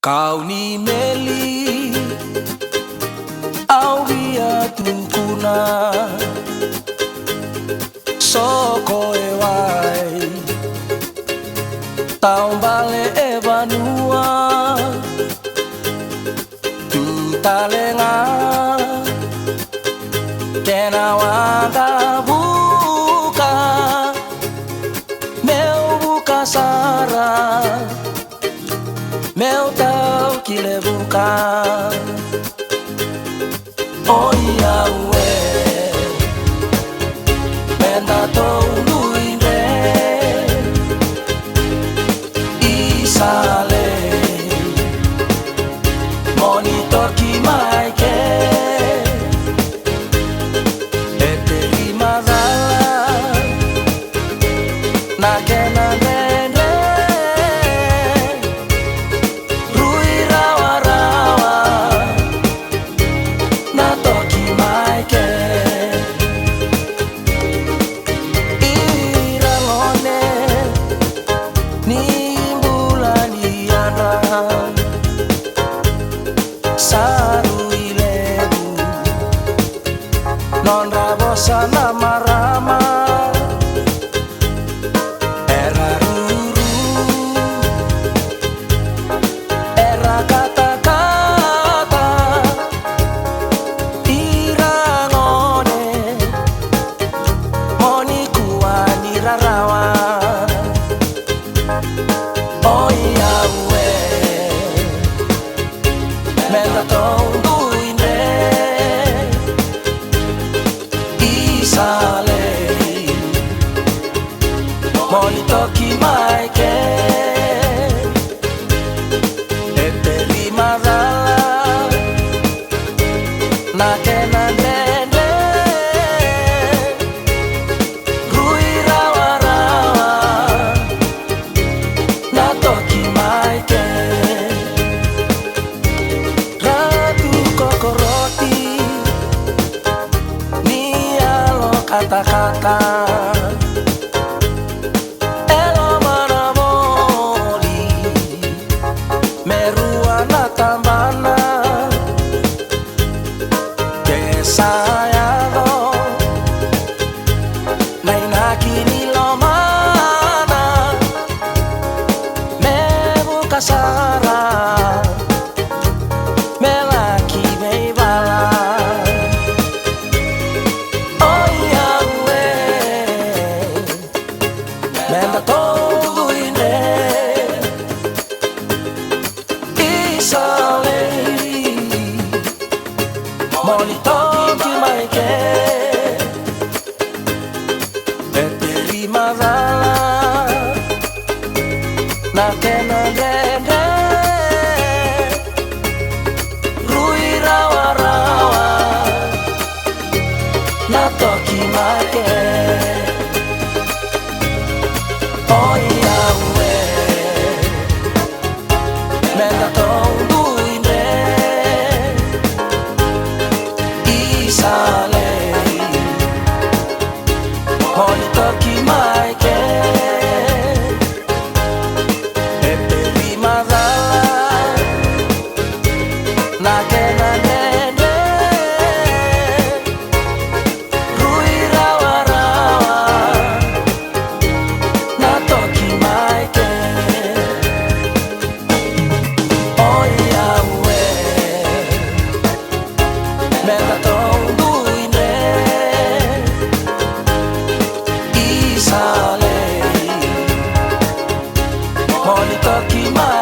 Kau ni meli au ia tukuna soko e wai tau bale e vanua tu talenga kena wanga buka meu buka sara meu tau ki le buka oh ia ue mena tau luine isale monitor ki mai ke e te rimazala na kena nene rui rawa rawa na toki mai ke irangone ni bulani ana saru ilebu non rabosa na marama era ruru era kata-kata irangone moni kuani rarawa oh ia ue mena tau luine isale moni toki mai ke e te rimazala na kena nene rui rawa rawa na toki mai ke ratu kokoroti ni alo kata-kata elo manamoli merua na tambana ke sayado na inaki ni lomana me buka sara me laki me bala oh ia ue mena todo ine isale moni toki mai ke e te rimazala na kena nene rui rawa rawa na toki mai ke oh ia ue mena tau luine isale moni toki mai ke e te rimazala na kena nene rui rawa rawa na toki mai ke oh ia ue mena tau luine isale moni toki mai